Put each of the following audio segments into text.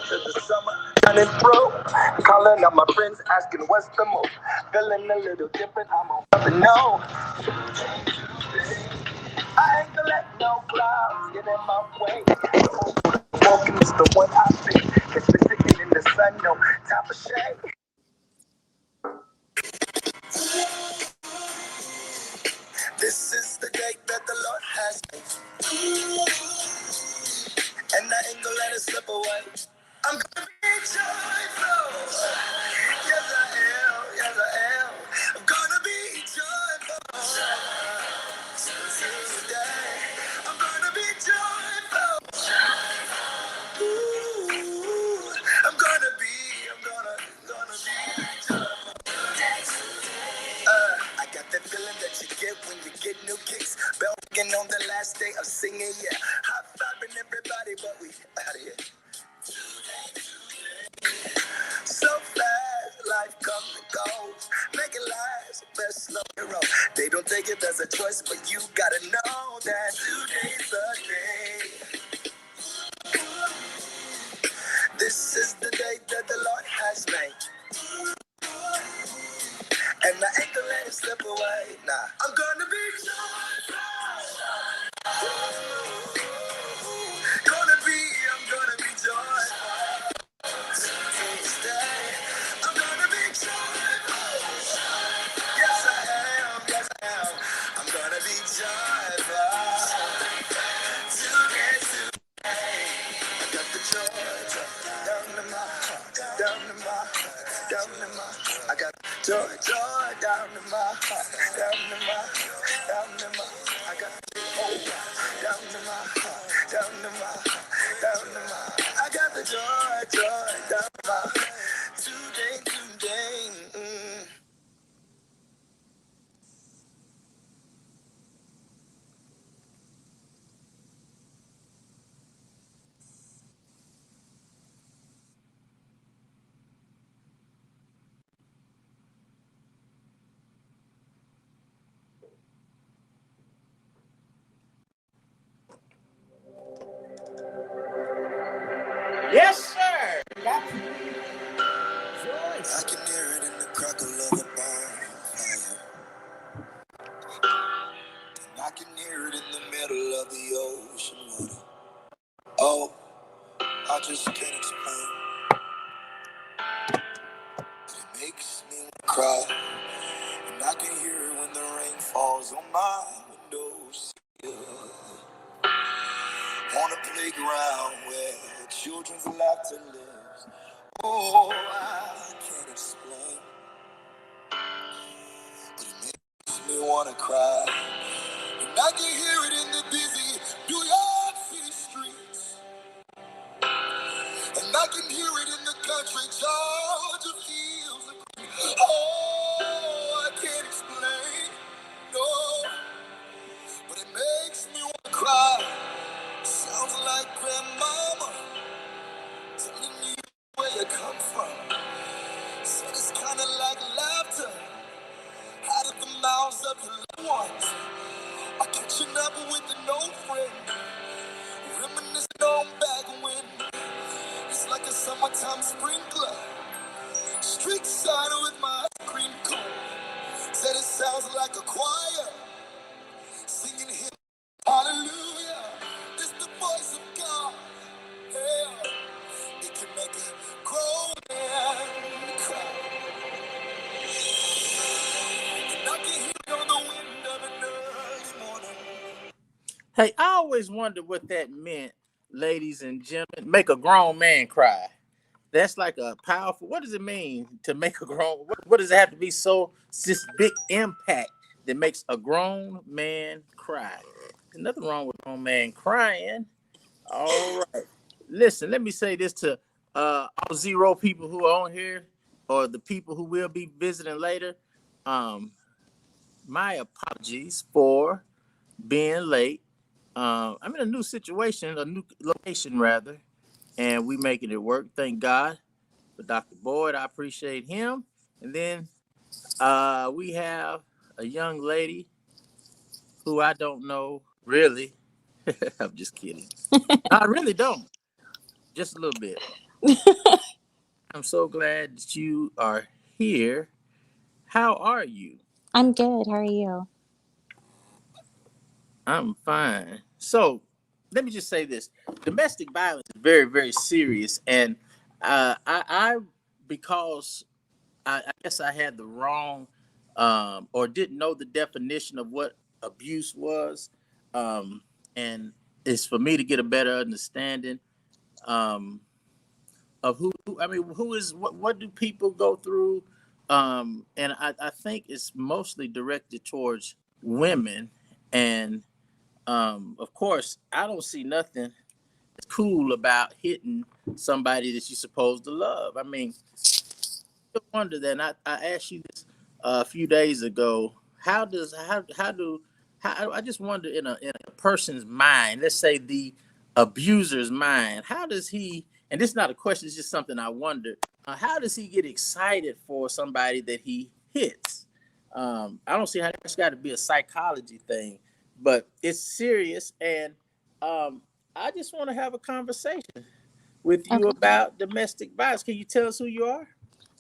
to the summer, running through. Calling out my friends, asking what's the move. Feeling a little different, I'm on something new. I ain't gonna let no clouds get in my way. Walking is the one I see. Catch me sitting in the sun, no time for shade. This is the day that the Lord has made, and I ain't gonna let it slip away. I'm gonna be joyful. Yes, I am. Yes, I am. I'm gonna be joyful. Today, I'm gonna be joyful. Ooh, I'm gonna be. I got that feeling that you get when you get new kicks. Bell ringing on the last day of singing, yeah. High fiving everybody, but we out of here. So fast, life comes and goes. Make it last, best slow it roll. They don't take it as a choice, but you gotta know that today's the day. This is the day that the Lord has made, and I ain't gonna let it slip away. Nah, I'm gonna be joyful. I'm gonna be joyful. Today, I'm gonna be joyful. Yes, I am. Yes, I am. I'm gonna be joyful. Today, I got the joy down in my heart, down in my heart, down in my heart. I got joy down in my heart, down in my heart, down in my heart. I got down in my heart, down in my heart, down in my heart. I got the joy down in my heart. Today. Yes, sir. That's Joyce. I can hear it in the crackle of a bonfire. I can hear it in the middle of the ocean water. Oh, I just can't explain. It makes me cry. And I can hear it when the rain falls on my windows. On a playground where children's laughter lives. Oh, I can't explain. But it makes me wanna cry. And I can hear it in the busy New York City streets. And I can hear it in the country Georgia fields. Oh, I can't explain, no, but it makes me want to cry. Sounds like grandmama telling you where you come from. Said it's kind of like laughter out of the mouths of your loved ones. Or catching up with an old friend, reminiscing on back when. It's like a summertime sprinkler, street side with my ice cream cone. Said it sounds like a choir singing hymn. Hallelujah, it's the voice of God. Yeah, it can make a grown man cry. And I can hear it on the wind of an early morning. Hey, I always wondered what that meant, ladies and gentlemen. Make a grown man cry. That's like a powerful. What does it mean to make a grown? What does it have to be so this big impact that makes a grown man cry? There's nothing wrong with a grown man crying. All right. Listen, let me say this to all zero people who are on here, or the people who will be visiting later. Um, my apologies for being late. I'm in a new situation, a new location rather, and we making it work. Thank God for Dr. Boyd. I appreciate him. And then we have a young lady who I don't know really. I'm just kidding. I really don't. Just a little bit. I'm so glad that you are here. How are you? I'm good. How are you? I'm fine. So, let me just say this: domestic violence is very, very serious, and I because I guess I had the wrong or didn't know the definition of what abuse was, um, and it's for me to get a better understanding um, of I mean, who is what do people go through, and I think it's mostly directed towards women, and of course, I don't see nothing cool about hitting somebody that you're supposed to love. I mean, I wonder that. And I asked you this a few days ago. How I just wonder in a person's mind. Let's say the abuser's mind. How does he? And this is not a question. It's just something I wonder. How does he get excited for somebody that he hits? I don't see how that's got to be a psychology thing, but it's serious. And um, I just want to have a conversation with you Okay. about domestic violence. Can you tell us who you are?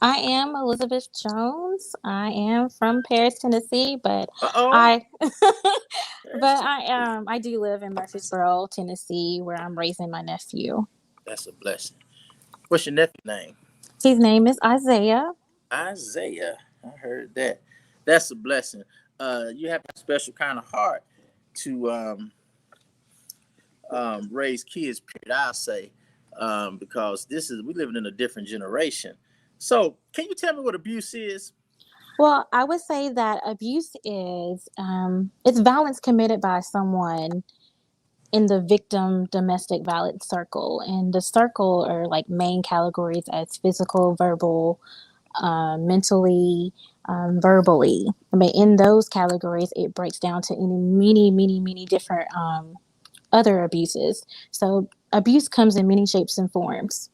I am Elizabeth Jones. I am from Paris, Tennessee, but Uh-oh. I That's I do live in Murfreesboro, Tennessee, where I'm raising my nephew. a blessing. What's your nephew's name? His name is Isaiah. Isaiah. I heard that. That's a blessing. You have a special kind of heart to raise kids, period, I'll say, because we living in a different generation. So, can you tell me what abuse is? Well, I would say that abuse is it's violence committed by someone in the victim domestic violence circle, and the circle are like main categories as physical, verbal, mentally, verbally. I mean, in those categories, it breaks down to any many different other abuses. So abuse comes in many shapes and forms.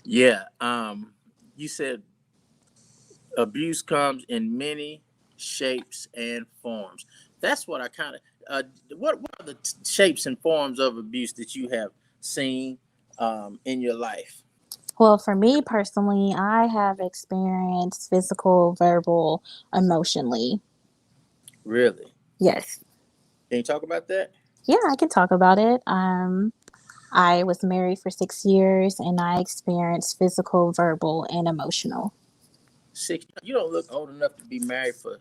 Yeah. You said abuse comes in many shapes and forms. That's what I kind of. What are the shapes and forms of abuse that you have seen in your life? Well, for me personally, I have experienced physical, verbal, emotionally. Really? Yes. Can you talk about that? Yeah, I can talk about it. I was married for 6 years and I experienced physical, verbal, and emotional. Six. You don't look old enough to be married for.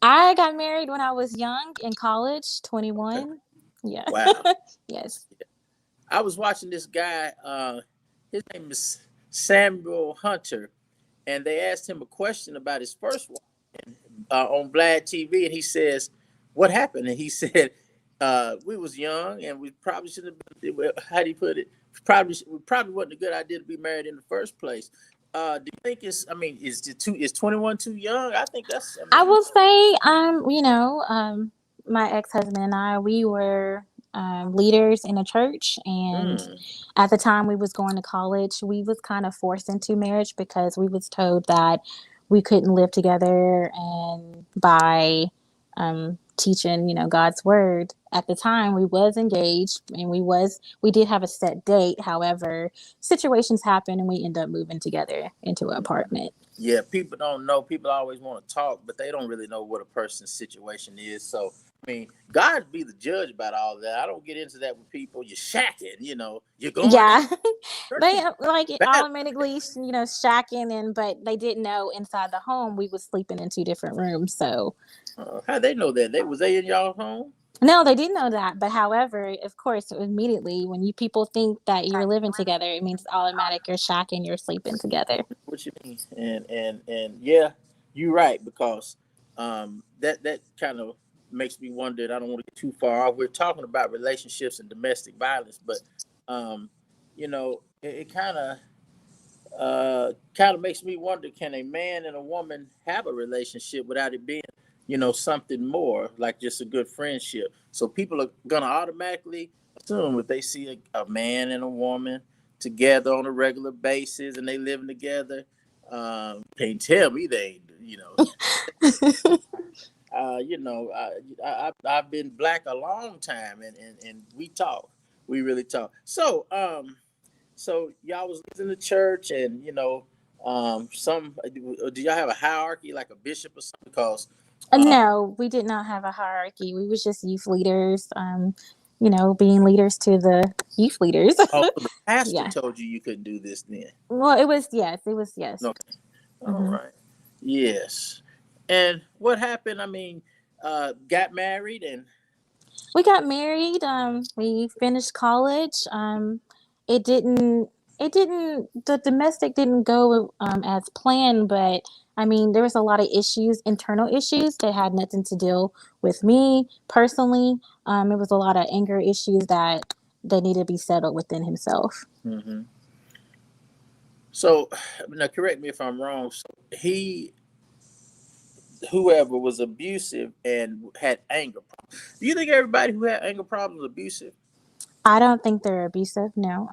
I got married when I was young in college, Okay. 21. Yeah. Wow. Yes. I was watching this guy. His name is Samuel Hunter, and they asked him a question about his first wife on Vlad TV, and he says, "What happened?" And he said, "We was young, and we probably shouldn't have been. Well, how do you put it? We probably wasn't a good idea to be married in the first place." Do you think it's? I mean, is 21 too young? I think that's. I I mean, will say, my ex husband and I, we were leaders in a church, and mm, at the time we was going to college, we was kind of forced into marriage because we was told that we couldn't live together, and by teaching, God's word. At the time, we was engaged, and we did have a set date. However, situations happen, and we end up moving together into an apartment. yeah, people don't know. People always want to talk, but they don't really know what a person's situation is. So, I mean, God be the judge about all that. I don't get into that with people. You're shacking, you're going out. Yeah, Church they is like bad. automatically, shacking, and but they didn't know inside the home we was sleeping in two different rooms. So How they know that? They in y'all home? no, they didn't know that. But however, of course, immediately when you people think that you're living together, it means automatic you're shacking, you're sleeping together. What you mean? And yeah, you're right because that kind of makes me wonder. And I don't want to get too far off. We're talking about relationships and domestic violence, but um, it kind of makes me wonder: can a man and a woman have a relationship without it being, something more like just a good friendship? So people are gonna automatically assume if they see a man and a woman together on a regular basis and they living together, can't tell me they ain't, I've been black a long time, and we talk, we really talk. So, So y'all was in the church, and some do y'all have a hierarchy like a bishop or something? Because No, we did not have a hierarchy. We was just youth leaders, being leaders to the youth leaders. oh, so the pastor Yeah. told you you couldn't do this then. Well, it was yes. Okay, all Hmm. right, yes. And what happened? I mean, got married and We got married. We finished college. It didn't. It didn't. The domestic didn't go as planned, but I mean, there was a lot of issues, internal issues that had nothing to deal with me personally. It was a lot of anger issues that needed to be settled within himself. hmm. So now correct me if I'm wrong. So he, whoever was abusive and had anger problems. Do you think everybody who had anger problems is abusive? I don't think they're abusive. No,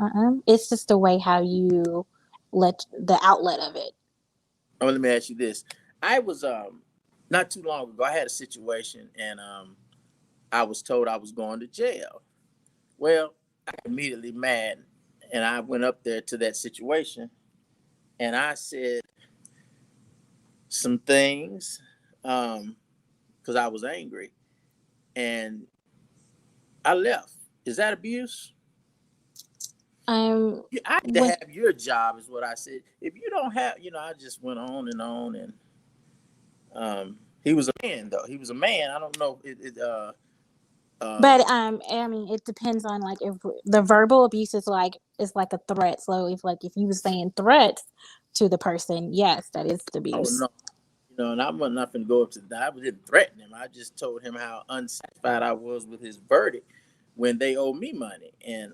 it's just the way how you let the outlet of it. Oh, let me ask you this. I was not too long ago. I had a situation, and I was told I was going to jail. Well, I got immediately mad, and I went up there to that situation, and I said some things because I was angry, and I left. Is that abuse? Um, I had to when have your job, is what I said. If you don't have, I just went on, and he was a man, though. He was a man. I don't know. But I mean, it depends on like if the verbal abuse is like a threat. So if you were saying threats to the person, yes, that is Oh abuse. no, and I wasn't nothing to go up to that. I didn't threaten him. I just told him how unsatisfied I was with his verdict when they owe me money. And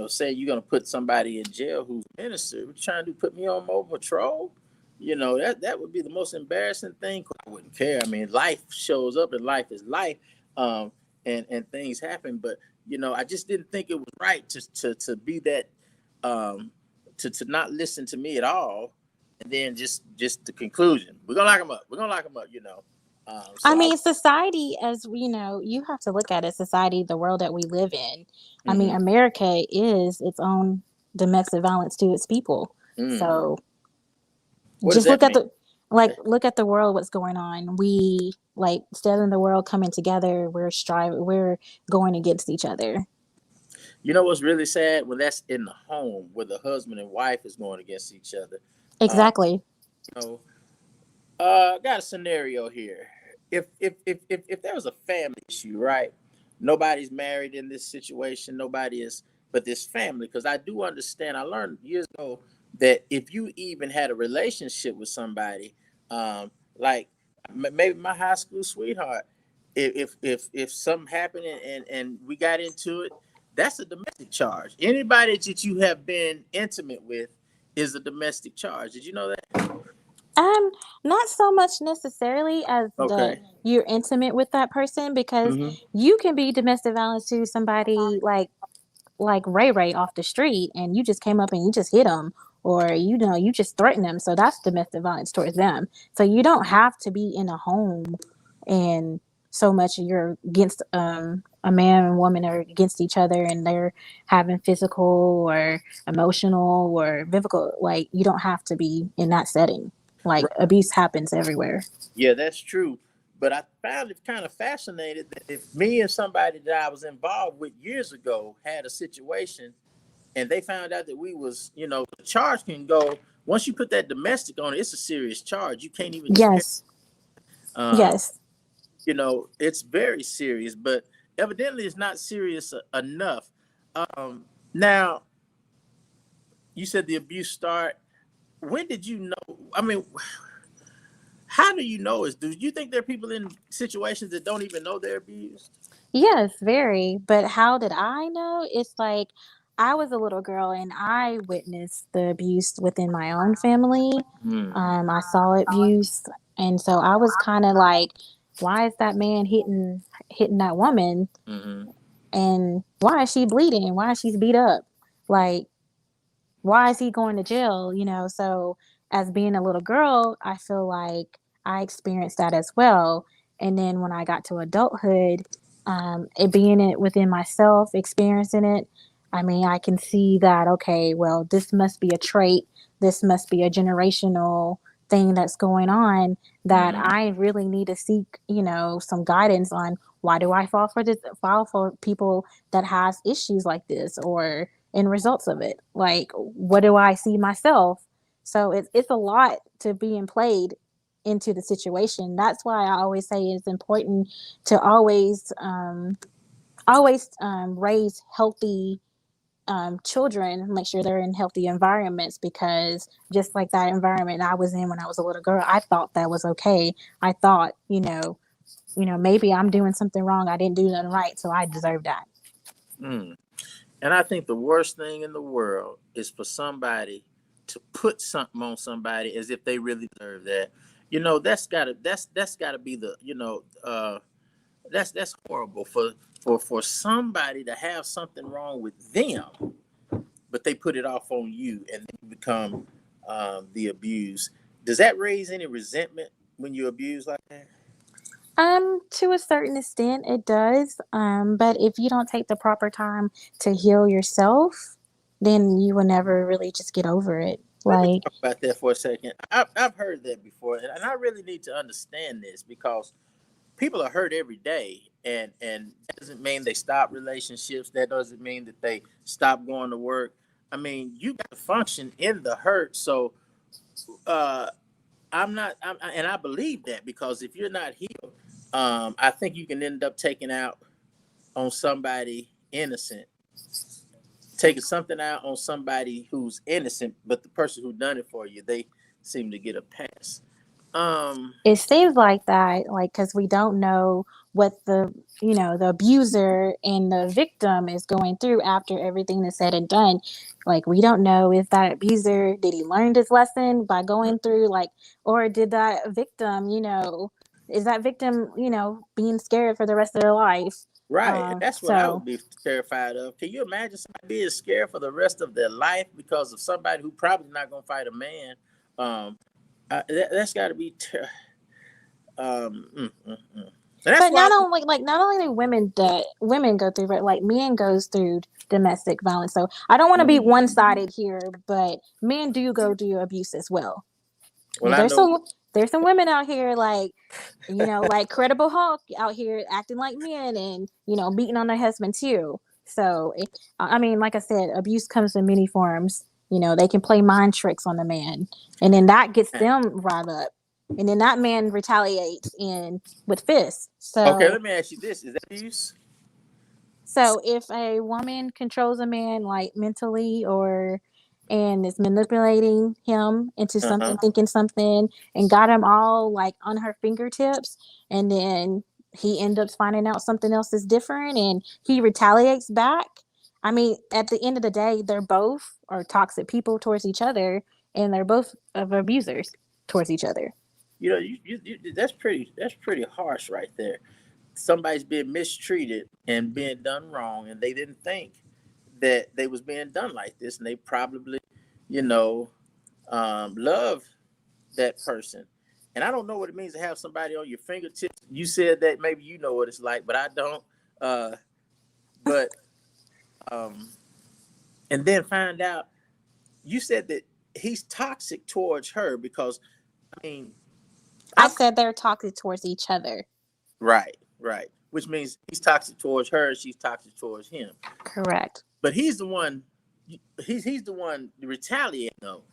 say you're gonna put somebody in jail who's a minister, what you trying to do, put me on mobile patrol? That would be the most embarrassing thing. I wouldn't care. I mean, life shows up and life is life, um, and things happen. But I just didn't think it was right to be that, um, to not listen to me at all, and then just the conclusion, we're gonna lock him up. We're gonna lock him up. I So I. mean, society, as you know, you have to look at it. Society, the world that we live in. I mean, Mm-hmm, America is its own domestic violence to its people. mm. So What does just that mean? look at the world, what's going on. We like instead of the world coming together, we're going against each other. You know what's really sad when that's in the home where the husband and wife is going against each other. Uh, Exactly. you know, I got a scenario here. If there was a family issue, right? Nobody's married in this situation. Nobody is, but this family. Because I do understand. I learned years ago that if you even had a relationship with somebody, like maybe my high school sweetheart, if something happened and we got into it, that's a domestic charge. Anybody that you have been intimate with is a domestic charge. Did you know that? Um, Not so much necessarily as that Okay. you're intimate with that person because Mm-hmm. you can be domestic violence to somebody like Ray Ray off the street and you just came up and you just hit him or you just threaten them. So that's domestic violence towards them. So you don't have to be in a home and so much you're against a man and woman are against each other and they're having physical or emotional or physical, like you don't have to be in that setting. Like abuse happens everywhere. Yeah, that's true. But I found it kind of fascinating that if me and somebody that I was involved with years ago had a situation and they found out that we was, the charge can go, once you put that domestic on it, it's a serious charge. You can't even compare. Yes. Um, Yes. it's very serious, but evidently it's not serious enough. Now, you said the abuse start. When did you know? I mean, how do you know? Do you think there are people in situations that don't even know they're abused? Yes, very. But how did I know? It's like I was a little girl and I witnessed the abuse within my own family. Hmm. I saw abuse, and so I was kind of like, "Why is that man hitting that woman? Hmm. And why is she bleeding? Why is she beat up? Like, why is he going to jail?" So as being a little girl, I feel like I experienced that as well. And then when I got to adulthood, it being it within myself, experiencing it, I mean, I can see that, okay, well, this must be a trait, this must be a generational thing that's going on, that Mhm. I really need to seek, some guidance on why do I fall for people that has issues like this, or in results of it. Like, what do I see myself? So it's a lot to being played into the situation. That's why I always say it's important to always raise healthy children, make sure they're in healthy environments, because just like that environment I was in when I was a little girl, I thought that was okay. I thought, maybe I'm doing something wrong. I didn't do nothing right, so I deserve that. Mm. And I think the worst thing in the world is for somebody to put something on somebody as if they really deserve that. That's gotta be the that's horrible for somebody to have something wrong with them, but they put it off on you and then you become the abused. Does that raise any resentment when you abuse like that? To a certain extent, it does. But if you don't take the proper time to heal yourself, then you will never really just get over it. Let me Like, talk about that for a second. I've heard that before, and I really need to understand this because people are hurt every day, and that doesn't mean they stop relationships. That doesn't mean that they stop going to work. I mean, you got to function in the hurt. So uh, I'm not, and I believe that because if you're not healed, I think you can end up taking out on somebody innocent, taking something out on somebody who's innocent, but the person who done it for you, they seem to get a pass. Um, it seems like that, like, because we don't know what the abuser and the victim is going through after everything is said and done. Like, we don't know if that abuser, did he learn his lesson by going through, like, or did that victim, is that victim, being scared for the rest of their life? right, and that's what I So would be terrified of. Can you imagine somebody being scared for the rest of their life because of somebody who probably not gonna fight a man? Um, that's got to be. And that's But why. not only do women go through it, like men goes through domestic violence. So I don't want to be Mhm. one sided here, but men do go through abuse as well. Well, Now I know. there's some women out here like, like Credible Hulk out here acting like men, and beating on their husband too. So I mean, like I said, abuse comes in many forms. They can play mind tricks on the man, and then that gets them riled up, and then that man retaliates in with fists. Okay, So let me ask you this: is that abuse? so if a woman controls a man, like, mentally, or and is manipulating him into Uh huh. something, thinking something, and got him all like on her fingertips, and then he ends up finding out something else is different and he retaliates back. I mean, at the end of the day, they're both are toxic people towards each other, and they're both of abusers towards each other. That's pretty harsh right there. Somebody's being mistreated and being done wrong, and they didn't think that they was being done like this, and they probably, you know, love that person. And I don't know what it means to have somebody on your fingertips. You said that maybe you know what it's like, but I don't. Uh, but and then find out you said that he's toxic towards her because I mean I I'm said they're toxic towards each other. right, which means he's toxic towards her and she's toxic towards him. Correct. But he's the one he's the one retaliating though,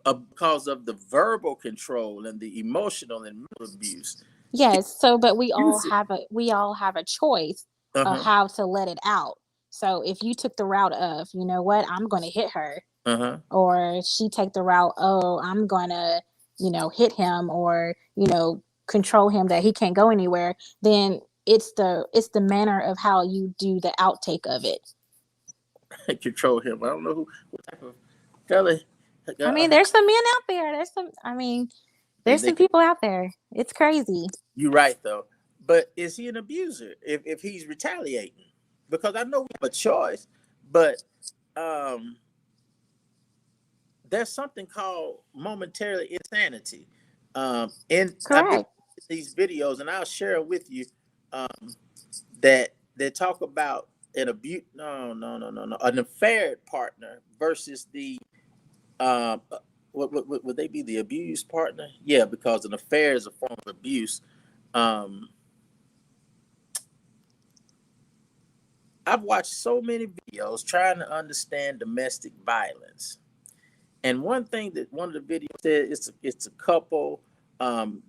because of the verbal control and the emotional and mental abuse. Yes, so but Use it. we all have a choice of Uh-huh. how to let it out. So if you took the route of, you know what, I'm going to hit her, Uh-huh. or she take the route, oh, I'm going to, hit him, or, control him that he can't go anywhere, then it's the manner of how you do the outtake of it. Control him. I don't know what type of fella I mean, there's some men out there. There's they some people out there. It's crazy. you're right though. But is he an abuser if he's retaliating? Because I know we have a choice, but um there's something called momentarily insanity. And I've been Correct. these videos, and I'll share them with you. That talk about an abuse, no, an affair partner versus the what would they be, the abused partner? Yeah, because an affair is a form of abuse. Um, I've watched so many videos trying to understand domestic violence, and one thing that one of the videos said, it's a couple.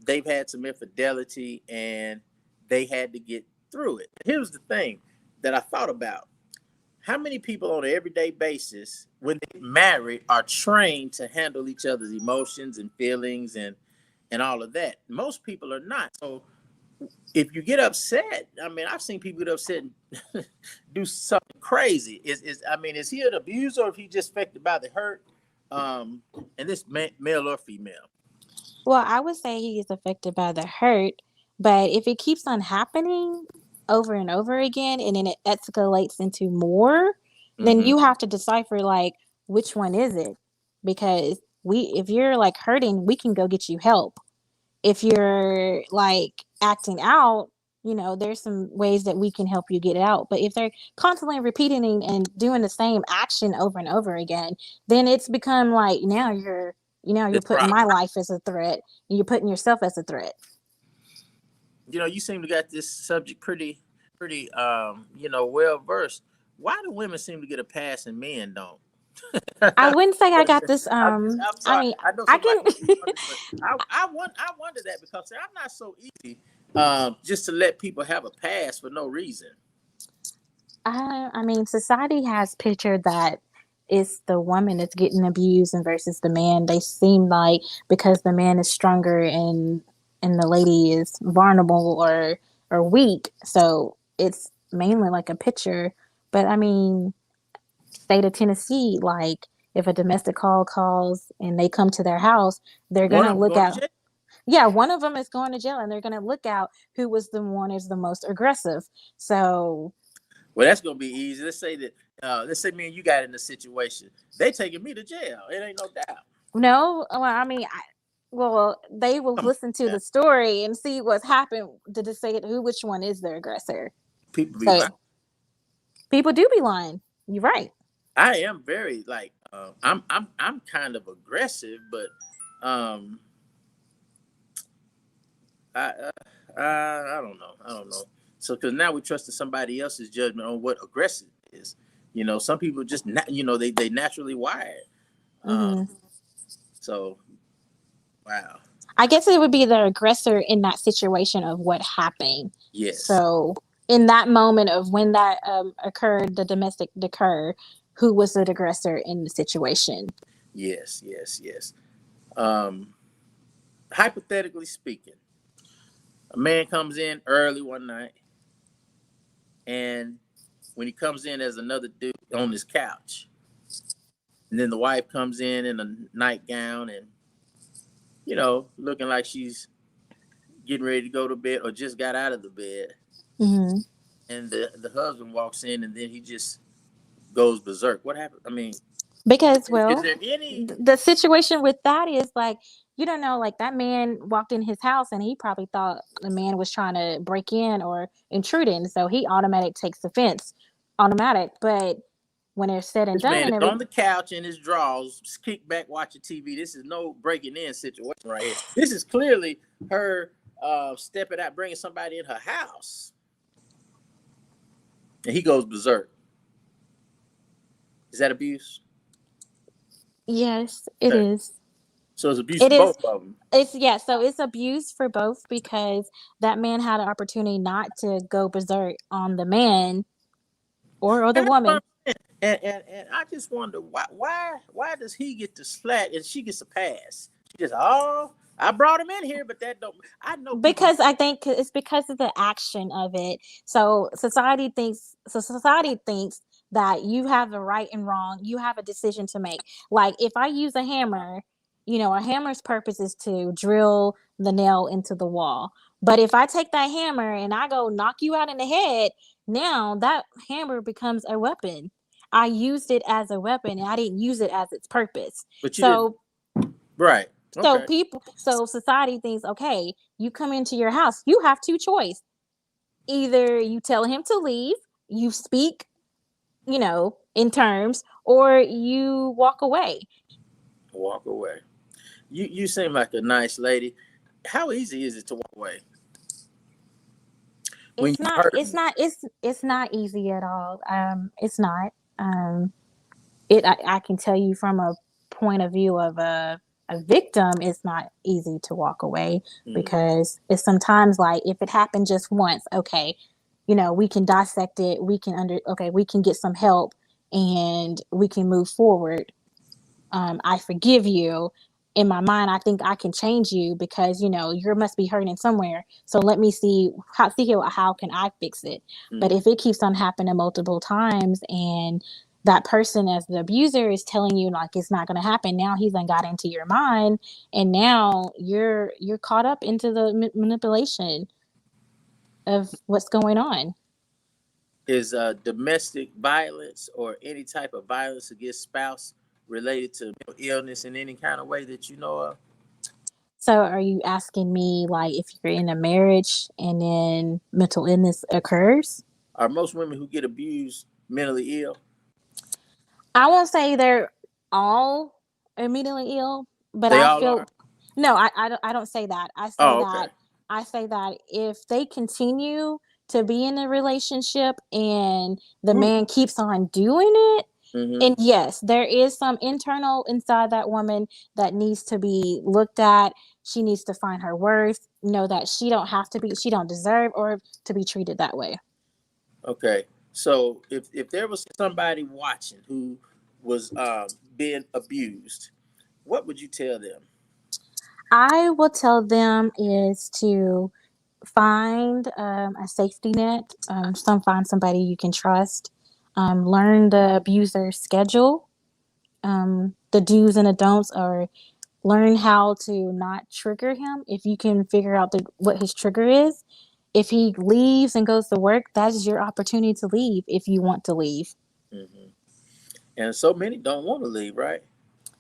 They've had some infidelity, and they had to get through it. Here's the thing that I thought about: how many people on an everyday basis, when they get married, are trained to handle each other's emotions and feelings and all of that? Most people are not. So if you get upset, I mean, I've seen people get upset and do something crazy. Is he an abuser, or if he just affected by the hurt? And this male or female? Well, I would say he is affected by the hurt, but if it keeps on happening over and over again and then it escalates into more, then Mm-hmm. you have to decipher like which one is it? Because if you're like hurting, we can go get you help. If you're like acting out, there's some ways that we can help you get it out. But if they're constantly repeating and doing the same action over and over again, then it's become like now you're It's putting problem. my life as a threat and you're putting yourself as a threat. You seem to got this subject pretty well versed. Why do women seem to get a pass and men don't? I wouldn't say I got this. I'm I sorry. mean, I know I somebody can. wondered, but I wonder that because I'm not so easy just to let people have a pass for no reason. I mean, society has pictured that it's the woman that's getting abused and versus the man. They seem like because the man is stronger and the lady is vulnerable or weak, so it's mainly like a picture. But I mean, state of Tennessee, like if a domestic call calls and they come to their house, they're One gonna of them look going to out. jail. Yeah, one of them is going to jail, and they're gonna look out who was the one is the most aggressive. So Well, that's going to be easy. Let's say me and you got in a situation. They taking me to jail. It ain't no doubt. no, well, I mean, they will Come on, listen to man. the story and see what's happened to decide which one is the aggressor. People be So lying. people do be lying. You're right. I am very like I'm kind of aggressive, but um I I don't know. I don't know. So because now we trusted somebody else's judgment on what aggressive is. Some people just they naturally wired. Hmm. So wow. I guess it would be the aggressor in that situation of what happened. Yes. So in that moment of when that occurred, the domestic occur, who was the aggressor in the situation? Yes. Yes. Yes. Um, hypothetically speaking, a man comes in early one night, and when he comes in, there's another dude on his couch, and then the wife comes in a nightgown and looking like she's getting ready to go to bed or just got out of the bed, Hmm. and the husband walks in and then he just goes berserk. What happened? I mean, Because, is well, there any? the situation with that is like, you don't know, like that man walked in his house and he probably thought the man was trying to break in or intrude in. So he automatic takes offense, automatic. But when it's said and This done man and is every, on the couch in his drawers, kick back watching TV. This is no breaking in situation right here. This is clearly her stepping out, bringing somebody in her house, and he goes berserk. Is that abuse? yes, it Okay. is. So it's abuse It for is. both of them. It's yeah, so it's abuse for both because that man had an opportunity not to go berserk on the man or the And woman. and I just wonder why does he get the slack and she gets a pass? She just I brought him in here, but that don't. I know people. Because I think it's because of the action of it. So society thinks that you have the right and wrong. You have a decision to make. Like if I use a hammer, a hammer's purpose is to drill the nail into the wall. But if I take that hammer and I go knock you out in the head, now that hammer becomes a weapon. I used it as a weapon and I didn't use it as its purpose. But you didn't. So Right. Okay. so society thinks, okay, you come into your house, you have two choice. Either you tell him to leave, you speak in terms, or you walk away. Walk away. You seem like a nice lady. How easy is it to walk away when It's you not hurt? it's not easy at all. It's not. Um I can tell you from a point of view of a victim, it's not easy to walk away, Mm, because it's sometimes like, if it happened just once, okay, we can dissect it, we can get some help, and we can move forward. I forgive you. In my mind, I think I can change you, because you must be hurting somewhere. So let me how can I fix it. But mm. if it keeps on happening multiple times, and that person as the abuser is telling you like it's not going to happen, now he's then got into your mind, and now you're caught up into the manipulation of what's going on. Is domestic violence or any type of violence against spouse related to mental illness in any kind of way that you know of? So are you asking me like if you're in a marriage and then mental illness occurs? Are most women who get abused mentally ill? I won't say they're all immediately ill, but They I all are. feel no, I don't say that. Oh, okay. I say that if they continue to be in a relationship and the Ooh. man keeps on doing it, Mm-hmm. and yes, there is some internal inside that woman that needs to be looked at. She needs to find her worth, know that she don't deserve or to be treated that way. Okay. So if there was somebody watching who was being abused, what would you tell them? I will tell them is to find a safety net. Find somebody you can trust. Learn the abuser's schedule, the do's and the don'ts, or learn how to not trigger him. If you can figure out what his trigger is, if he leaves and goes to work, that is your opportunity to leave if you want to leave. Hmm. And so many don't want to leave, right?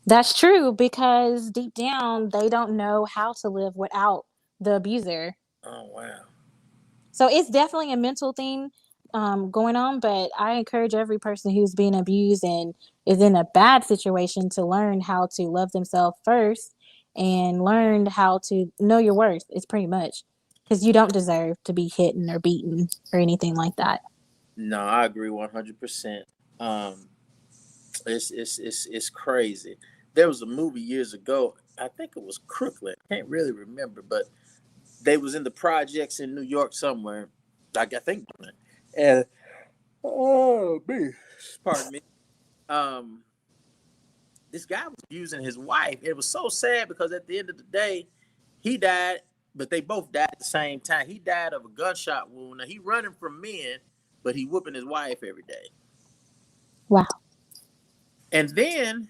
That's true, because deep down they don't know how to live without the abuser. Oh wow. So it's definitely a mental thing going on, but I encourage every person who's being abused and is in a bad situation to learn how to love themselves first, and learn how to know your worth. It's pretty much because you don't deserve to be hit or beaten or anything like that. No, I agree 100%. Um, it's crazy. There was a movie years ago. I think it was Crooklyn. I can't really remember, but they was in the projects in New York somewhere. Like I think, and oh me, pardon me. Um, this guy was abusing his wife. It was so sad because at the end of the day, he died, but they both died at the same time. He died of a gunshot wound. Now he running from men, but he whooping his wife every day. Wow. And then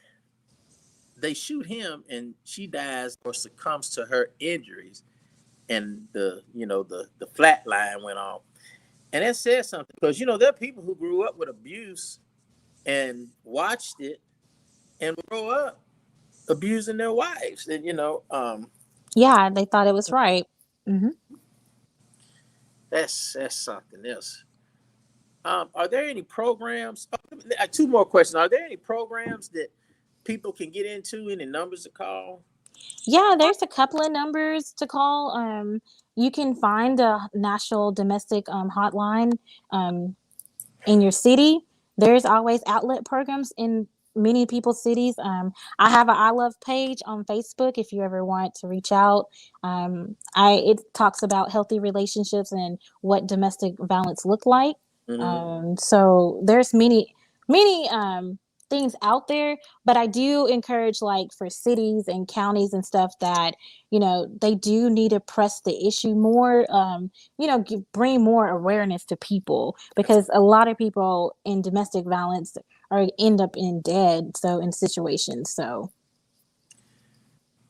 they shoot him, and she dies or succumbs to her injuries, and the flat line went off. And that says something because there are people who grew up with abuse and watched it and grow up abusing their wives, and Yeah, they thought it was right. Hmm. that's something else. Are there any programs? Two more questions. Are there any programs that people can get into? Any numbers to call? Yeah, there's a couple of numbers to call. You can find a national domestic hotline. Um, in your city. There's always outlet programs in many people's cities. I have an I Love page on Facebook if you ever want to reach out. It talks about healthy relationships and what domestic violence look like. Mm-hmm. So there's many things out there, but I do encourage, like, for cities and counties and stuff, that they do need to press the issue more. Bring more awareness to people, because a lot of people in domestic violence are end up in dead so in situations. So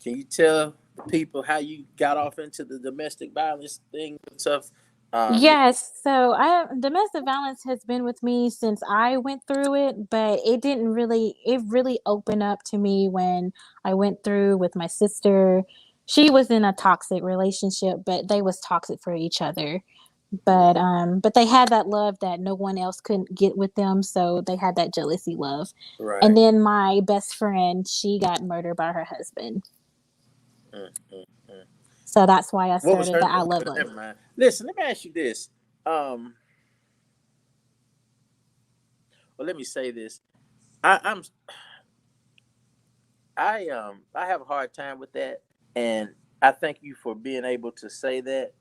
Can you tell the people how you got off into the domestic violence thing and stuff? Um, yes, so I domestic violence has been with me since I went through it, but it really opened up to me when I went through with my sister. She was in a toxic relationship, but they was toxic for each other. But they had that love that no one else couldn't get with them, so they had that jealousy love. And Right. then my best friend, she got murdered by her husband. Mm, mm, mm. So that's why I What was started her the I name? Love Love. Never mind. Listen, let me ask you this. Um, well, let me say this. I, I'm I have a hard time with that, and I thank you for being able to say that.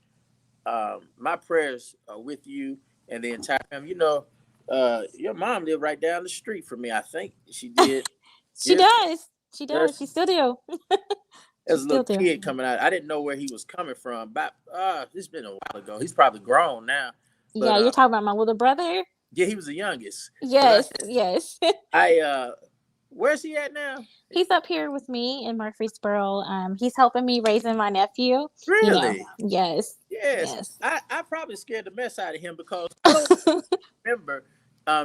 My prayers are with you and the entire family. You know, your mom lived right down the street from me. I think she did She years. does. She does. There's She still do. She there's a still little do. kid coming out. I didn't know where he was coming from. But it's been a while ago. He's probably grown now, but Yeah, you're talking about my little brother? yeah, he was the youngest. Cause Yes, yes. I where's he at now? He's up here with me in Murfreesboro. He's helping me raising my nephew. You know, Really? yes, Yes. yes. I probably scared the mess out of him because I don't remember.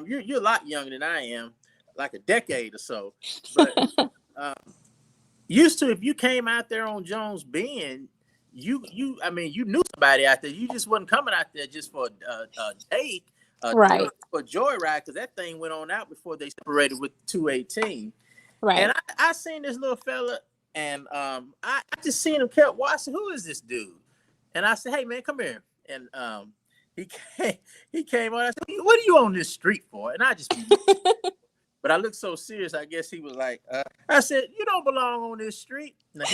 You're a lot younger than I am, like a decade or so. But um, used to, if you came out there on Jones Bend, I mean, you knew somebody out there. You just wasn't coming out there just for a date, Right, for a joyride, because that thing went on out before they separated with 218. And right. I seen this little fella, and I just seen him, kept watching. Who is this dude? And I said, "Hey man, come here." And he came, he came on. I said, "What are you on this street for?" And I just, but I looked so serious. I guess he was like, I said, "You don't belong on this street." Now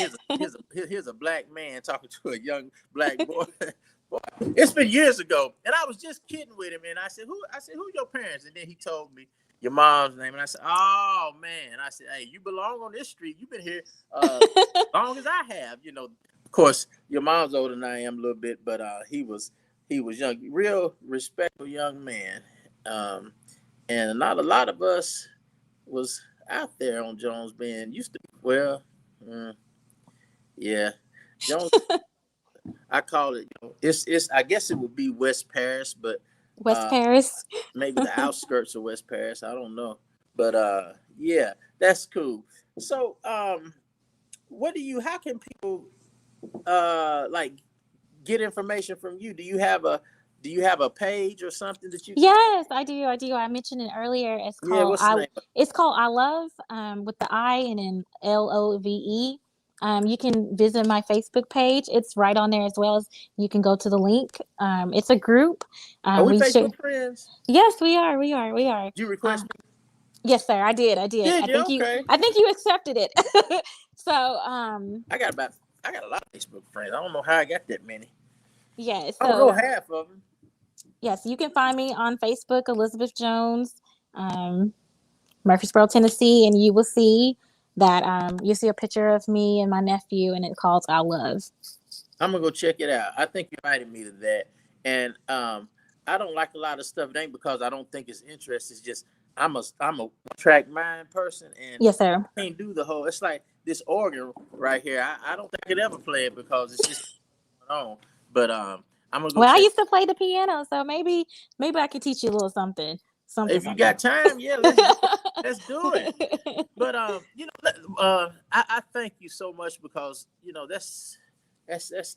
here's a black man talking to a young black boy. Boy, it's been years ago, and I was just kidding with him. And I said, who your parents?" And then he told me your mom's name, and I said, "Oh man." And I said, "Hey, you belong on this street. You've been here long as I have." You know, of course, your mom's older than I am a little bit, but he was young, real respectful young man, and not a lot of us was out there on Jones Bend. Used to be, well, yeah, Jones. I call it. You know, it's. I guess it would be West Paris, but West uh, Paris. maybe the outskirts of West Paris. I don't know, but yeah, that's cool. So, what do you? How can people like get information from you? Do you have a page or something that you? Yes, I do. I do. I mentioned it earlier. Yeah, what's the name of It's called I Love, with the I and then LOVE. You can visit my Facebook page. It's right on there as well as you can go to the link. It's a group. Are we We should. Facebook friends? Yes, we are. We are. We are. Did you Uh, request me? yes, sir. I did. I did. Did you? Okay. I think you accepted it. So, I got about. I got a lot of Facebook friends. I don't know how I got that many. yeah. I don't know So, half of them. yes, you can find me on Facebook, Elizabeth Jones, Murfreesboro, Tennessee, and you will see that you see a picture of me and my nephew, and it's called I Love. I'm gonna go check it out. I think you invited me to that, and I don't like a lot of stuff. It ain't because I don't think it's interesting. It's just I'm a track mind person, and Yes, sir. I can't do the whole. It's like this organ right here. I don't think I could ever play it because it's just going on. But I'm gonna go Well, I check. used to play the piano, so maybe I could teach you a little something, something, If you something. got time, yeah, let's do it. But you know, I thank you so much because you know that's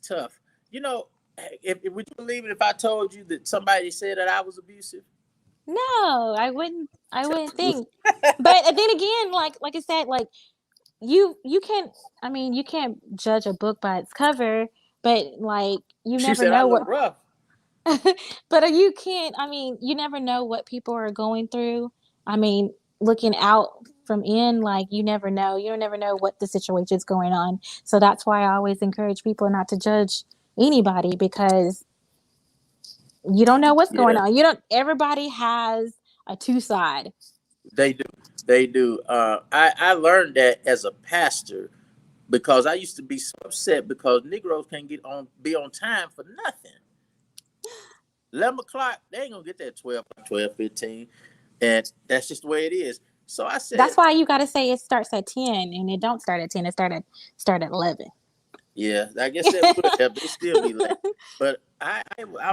tough. You know, if would you believe it if I told you that somebody said that I was abusive? No, I wouldn't. I wouldn't think. But then again, like I said, like you can't. I mean, you can't judge a book by its cover. But like, you She never said I know look what. rough. But you can't. I mean, you never know what people are going through. I mean, looking out from in, like you never know. You never know what the situation is going on. So that's why I always encourage people not to judge anybody because you don't know what's going Yeah, on. You don't. Everybody has a two side. they do. They do. I learned that as a pastor because I used to be so upset because Negroes can't be on time for nothing. 11 o'clock, they ain't gonna get there at 12:15, and that's just the way it is. So I said, That's why you got to say it starts at 10, and it don't start at 10. It start at 11. yeah, I guess that would help. They still be late, but I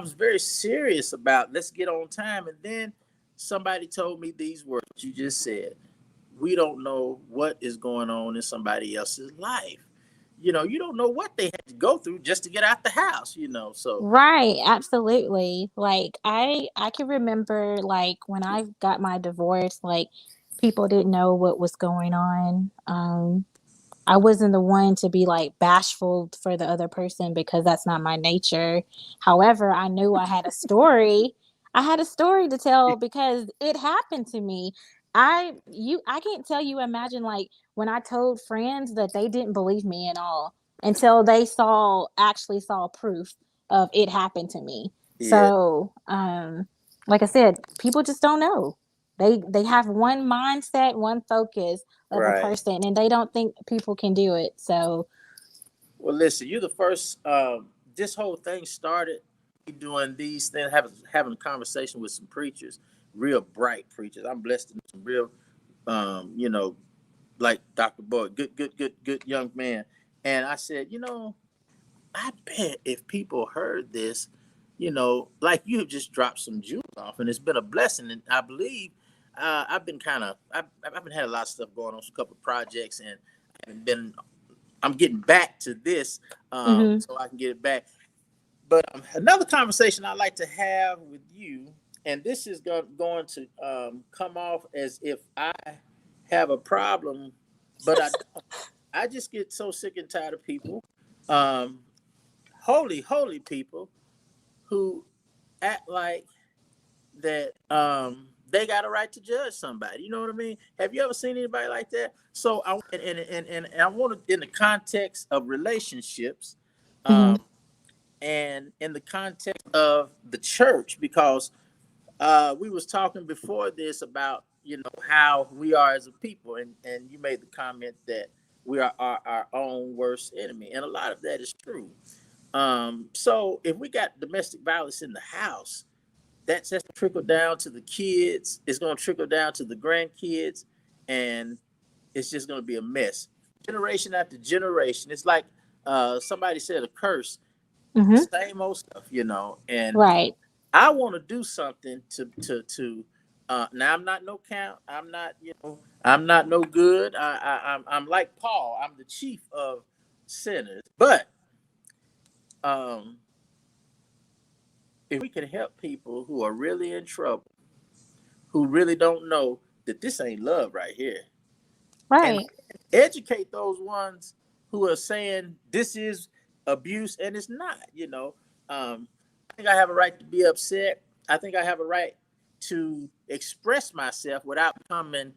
was very serious about let's get on time, and then somebody told me these words you just said. We don't know what is going on in somebody else's life. you know, you don't know what they had to go through just to get out the house, you know. So Right, absolutely. Like I can remember like when I got my divorce, like people didn't know what was going on. I wasn't the one to be like bashful for the other person because that's not my nature. However, I knew I had a story. I had a story to tell because it happened to me. I can't tell you imagine like when I told friends that they didn't believe me at all until they actually saw proof of it happened to me. yeah, So, like I said, people just don't know. They have one mindset, one focus of a right. person and they don't think people can do it. So, Well, listen, you're the first. This whole thing started doing these things, having a conversation with some preachers, real bright preachers. I'm blessed to know some real, you know, like Dr. Boyd, good young man. And I said, you know, I bet if people heard this, you know, like you have just dropped some jewels off, and it's been a blessing. And I believe I've been I've been had a lot of stuff going on, a couple of projects, and I haven't been. I'm getting back to this, mhm, so I can get it back. But another conversation I like to have with you, and this is going to come off as if I have a problem, but I don't. I just get so sick and tired of people, um, holy people who act like that they got a right to judge somebody. You know what I mean? Have you ever seen anybody like that? So and I want to, in the context of relationships, um, mhm, and in the context of the church, because we was talking before this about, you know, how we are as a people, and you made the comment that we are our own worst enemy, and a lot of that is true. So if we got domestic violence in the house, that's just trickle down to the kids. It's going to trickle down to the grandkids, and it's just going to be a mess, generation after generation. It's like somebody said, a curse, mhm. same old stuff, you know. And Right, I want to do something to. Now I'm not no count. I'm not, you know, I'm not no good. I'm like Paul. I'm the chief of sinners. But um, if we can help people who are really in trouble, who really don't know that this ain't love right here, and right, educate those ones who are saying this is abuse and it's not, you know. I think I have a right to be upset. I think I have a right to express myself without becoming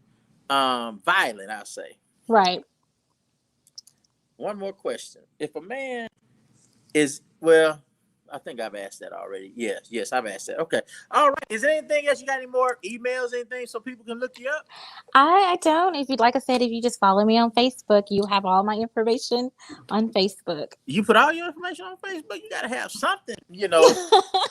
violent, I'll say. right. One more question. If a man is, well, I think I've asked that already. Yes, I've asked that. Okay. All right. Is there anything else? You got any more emails, anything so people can look you up? I don't. If you'd like I said, if you just follow me on Facebook, you have all my information on Facebook. You put all your information on Facebook. You got to have something, you know,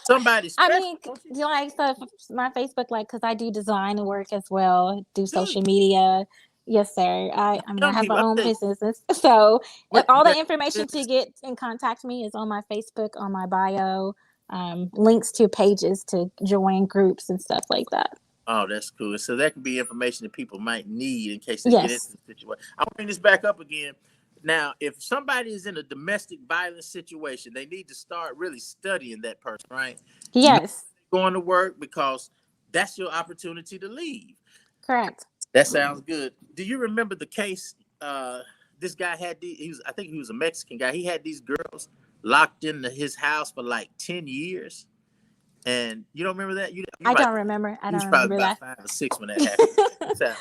somebody I special, mean, don't you? you like so my Facebook, like, because I do design work as well, do Do you? social media. Yes, sir. I mean, I Young have my people, I own tell you, businesses, so what you all the got information to is, get and contact me is on my Facebook, on my bio. Links to pages to join groups and stuff like that. oh, that's cool. So that can be information that people might need in case they get into Yes, the situation. I'll bring this back up again. Now, if somebody is in a domestic violence situation, they need to start really studying that person, right? Know yes, going to work, because that's your opportunity to leave. correct. That sounds good. Do you remember the case? This guy had I think he was a Mexican guy. He had these girls locked into his house for like 10 years. And you don't remember that? You I might. don't remember. I He was don't probably remember about that. 5 or 6 when that happened. Check this out.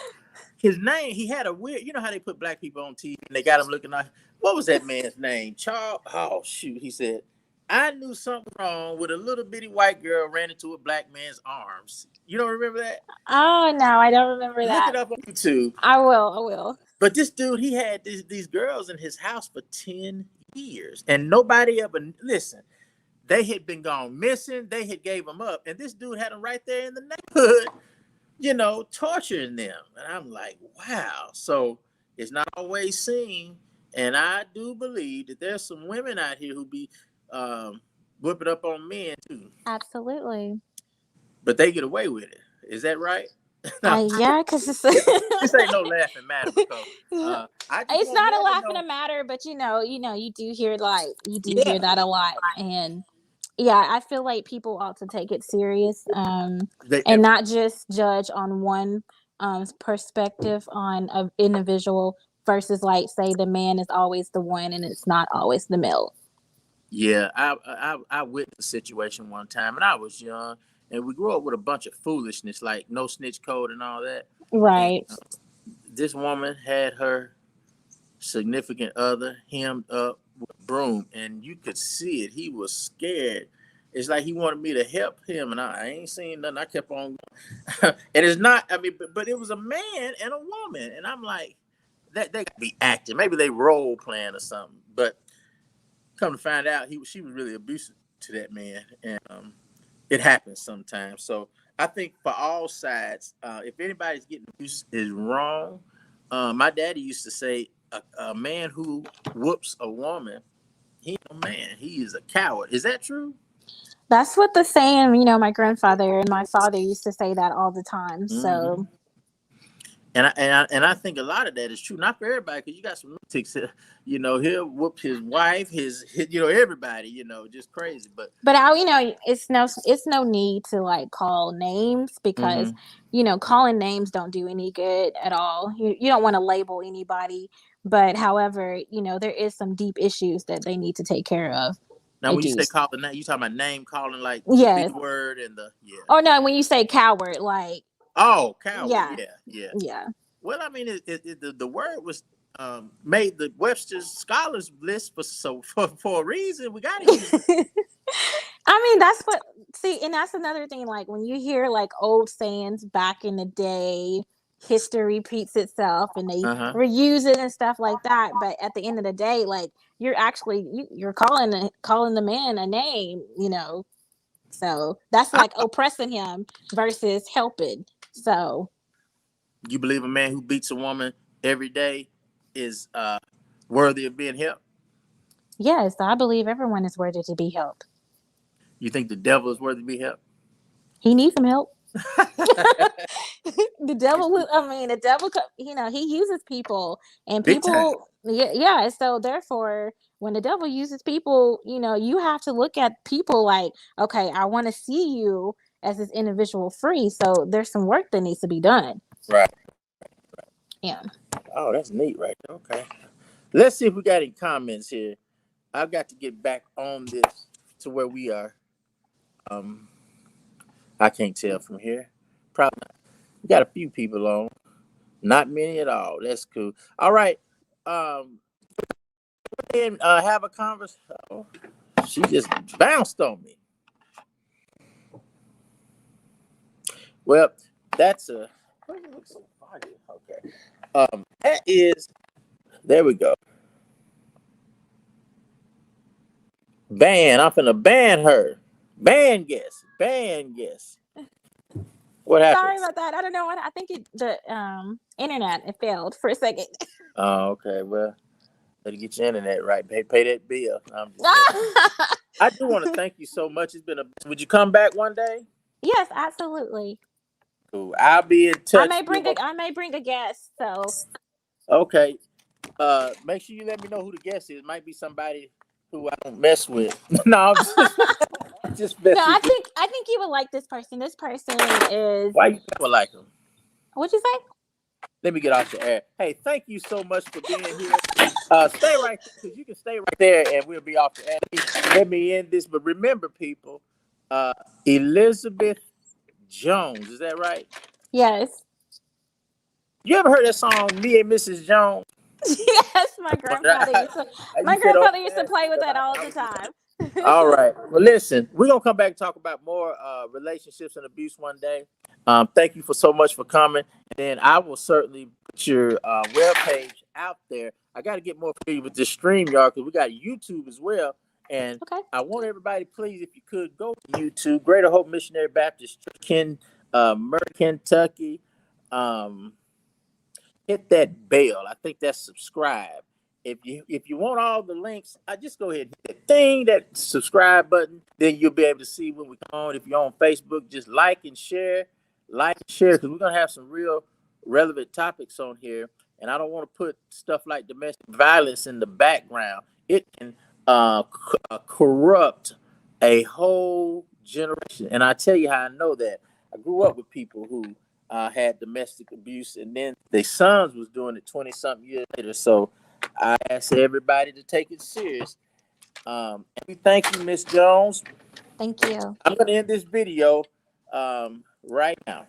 His name, he had a weird, you know how they put black people on TV and they got him looking like, what was that man's name? Charles, oh shoot. He said, I knew something wrong with a little bitty white girl ran into a black man's arms. You don't remember that? Oh no, I don't remember Look it that. up on YouTube. I will. I will. But this dude, he had these girls in his house for 10 years. And nobody ever, listen, they had been gone missing. They had gave them up. And this dude had them right there in the neighborhood, you know, torturing them. And I'm like, wow. So it's not always seen. And I do believe that there's some women out here who be whipping up on men too. Absolutely. But they get away with it. Is that right? No, Yeah, because it's this ain't no laughing matter because I just it's want not a y'all to laughing know. matter, but you do hear Yeah, that a lot, and yeah, I feel like people ought to take it serious, they, and not just judge on one perspective on an individual versus like say the man is always the one and it's not always the male. yeah. I witnessed a situation one time, and I was young, and we grew up with a bunch of foolishness like no snitch code and all that. And Right. this woman had her significant other hemmed up with a broom, and you could see it. He was scared. It's like he wanted me to help him, and I ain't seen nothing. I kept on, and it's not. I mean, but it was a man and a woman, and I'm like, that they could be acting. Maybe they role playing or something. But come to find out, she was really abusive to that man, and it happens sometimes. So I think for all sides, if anybody's getting abused is wrong. My daddy used to say, a man who whoops a woman, he ain't a man. He is a coward. Is that true? That's what the saying, my grandfather and my father used to say that all the time. Mm-hmm. So, And I think a lot of that is true. Not for everybody, because you got some lunatics, he'll whoop his wife, his everybody, just crazy. But but it's no need to like call names because, mm-hmm. calling names don't do any good at all. You don't want to label anybody, but however, there is some deep issues that they need to take care of. Now I when you do. say call the name, you talking about name calling like the B Yes. word and the yeah. Oh no, when you say coward, like Oh, coward. yeah, Yeah, yeah. yeah. Well, I mean, the word was made the Webster's Scholars List for a reason. We got to use it. I mean, and that's another thing. Like when you hear like old sayings back in the day, history repeats itself and they Uh-huh. reuse it and stuff like that. But at the end of the day, like you're actually you're calling the man a name, So that's like oppressing him versus helping. So You believe a man who beats a woman every day is worthy of being helped? yes, I believe everyone is worthy to be helped. You think the devil is worthy to be helped? He needs some help. The devil, he uses people and Big time. people, yeah. So therefore, when the devil uses people, you have to look at people like, okay, I want to see you as this individual free. So there's some work that needs to be done. Right. Yeah. Oh, that's neat, right there. Okay. Let's see if we got any comments here. I've got to get back on this to where we are. I can't tell from here. Probably not. We got a few people on. Not many at all. That's cool. All right. And have a conversation. Oh, she just bounced on me. Well, that's a. Okay. That is. There we go. Ban. I'm finna ban her. Ban guess. Ban guess. What happened? Sorry about that. I don't know what I think the internet it failed for a second. Oh, okay. Well, better get your internet right. Pay that bill. I do want to thank you so much. It's been a. Would you come back one day? Yes, absolutely. Cool. I'll be in I touch. may bring a guest. So Okay. Make sure you let me know who the guest is. It might be somebody who I don't mess with. No, I'm just no, messing with you. I think you would like this person. This person is. Why you never like him? What'd you say? Let me get off the air. Hey, thank you so much for being here. Stay right there, because you can stay right there and we'll be off the air. Let me end this. But remember, people, Elizabeth Jones, is that right? Yes. You ever heard that song, Me and Mrs. Jones? Yes, my grandfather used to play with that all the time. All right. Well, listen, we're going to come back and talk about more relationships and abuse one day. Thank you so much for coming. And I will certainly put your webpage out there. I got to get more familiar with this StreamYard because we got YouTube as well. And okay. I want everybody, please, if you could, go to YouTube, Greater Hope Missionary Baptist Church, Murray, Kentucky. Hit that bell. I think that's subscribe. If you want all the links, I just go ahead and hit the thing, that subscribe button. Then you'll be able to see when we come on. If you're on Facebook, just like and share. like and share, because we're gonna have some real relevant topics on here, and I don't want to put stuff like domestic violence in the background. It can corrupt a whole generation, and I tell you how I know that. I grew up with people who had domestic abuse, and then their sons was doing it 20 something years later. So I ask everybody to take it serious. And we thank you, Miss Jones. Thank you. I'm going to end this video right now.